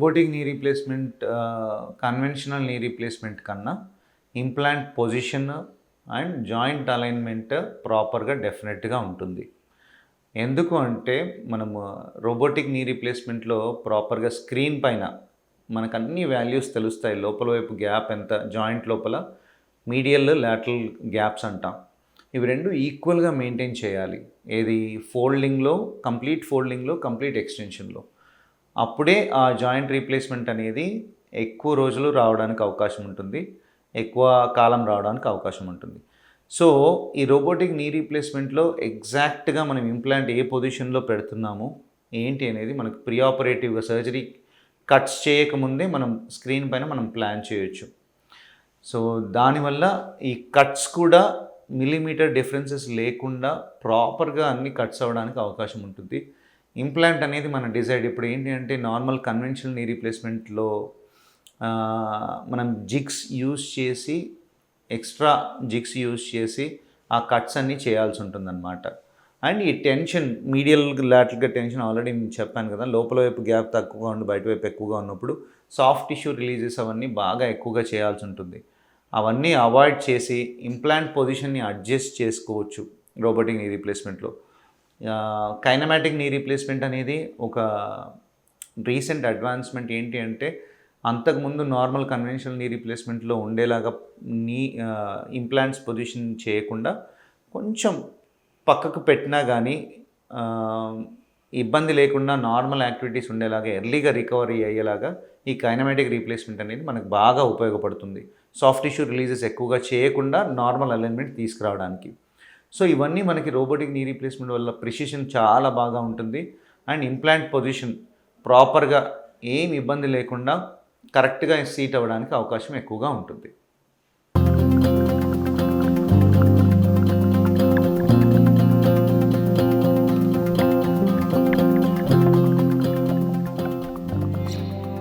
Robotic knee replacement conventional knee replacement కన్నా implant position and joint alignment ప్రాపర్గా డెఫినెట్గా ఉంటుంది. ఎందుకు అంటే మనము రోబోటిక్ నీ రీప్లేస్మెంట్లో ప్రాపర్గా స్క్రీన్ పైన మనకు అన్ని వాల్యూస్ తెలుస్తాయి. లోపల వైపు గ్యాప్ ఎంత, జాయింట్ లోపల మీడియల్ లాటరల్ గ్యాప్స్ అంటాం. ఇవి రెండు ఈక్వల్గా మెయింటైన్ చేయాలి. ఏది ఫోల్డింగ్లో, కంప్లీట్ ఎక్స్టెన్షన్లో. అప్పుడే ఆ జాయింట్ రీప్లేస్మెంట్ అనేది ఎక్కువ రోజులు రావడానికి అవకాశం ఉంటుంది, ఎక్కువ కాలం రావడానికి అవకాశం ఉంటుంది. సో ఈ రోబోటిక్ నీ రీప్లేస్మెంట్లో ఎగ్జాక్ట్గా మనం ఇంప్లాంట్ ఏ పొజిషన్లో పెడుతున్నాము ఏంటి అనేది మనకు ప్రీ ఆపరేటివ్గా సర్జరీ కట్స్ చేయకముందే మనం స్క్రీన్ పైన మనం ప్లాన్ చేయొచ్చు. సో దానివల్ల ఈ కట్స్ కూడా మిల్లీమీటర్ డిఫరెన్సెస్ లేకుండా ప్రాపర్గా అన్ని కట్స్ అవ్వడానికి అవకాశం ఉంటుంది. ఇంప్లాంట్ అనేది మన డిజైడ్. ఇప్పుడు ఏంటి అంటే నార్మల్ కన్వెన్షనల్ నీ రీప్లేస్మెంట్లో మనం జిగ్స్ యూజ్ చేసి, ఎక్స్ట్రా జిగ్స్ యూజ్ చేసి ఆ కట్స్ అన్నీ చేయాల్సి ఉంటుందన్నమాట. అండ్ ఈ టెన్షన్, మీడియల్ లాటరల్గా టెన్షన్ ఆల్రెడీ నేను చెప్పాను కదా, లోపల వైపు గ్యాప్ తక్కువగా ఉండి బయట వైపు ఎక్కువగా ఉన్నప్పుడు సాఫ్ట్ టిష్యూ రిలీజెస్ అవన్నీ బాగా ఎక్కువగా చేయాల్సి ఉంటుంది. అవన్నీ అవాయిడ్ చేసి ఇంప్లాంట్ పొజిషన్ని అడ్జస్ట్ చేసుకోవచ్చు రోబోటిక్ నీ రీప్లేస్మెంట్లో. కైనమాటిక్ నీ రీప్లేస్మెంట్ అనేది ఒక రీసెంట్ అడ్వాన్స్మెంట్. ఏంటి అంటే అంతకుముందు నార్మల్ కన్వెన్షనల్ నీ రీప్లేస్మెంట్లో ఉండేలాగా నీ ఇంప్లాంట్స్ పొజిషన్ చేయకుండా కొంచెం పక్కకు పెట్టినా కానీ ఇబ్బంది లేకుండా నార్మల్ యాక్టివిటీస్ ఉండేలాగా, ఎర్లీగా రికవరీ అయ్యేలాగా ఈ కైనమాటిక్ రీప్లేస్మెంట్ అనేది మనకు బాగా ఉపయోగపడుతుంది. సాఫ్ట్ టిష్యూ రిలీజెస్ ఎక్కువగా చేయకుండా నార్మల్ అలైన్మెంట్ తీసుకురావడానికి. సో ఇవన్నీ మనకి రోబోటిక్ నీ రీప్లేస్మెంట్ వల్ల ప్రిసిషన్ చాలా బాగా ఉంటుంది. అండ్ ఇంప్లాంట్ పొజిషన్ ప్రాపర్గా ఏం ఇబ్బంది లేకుండా కరెక్ట్గా సీట్ అవ్వడానికి అవకాశం ఎక్కువగా ఉంటుంది.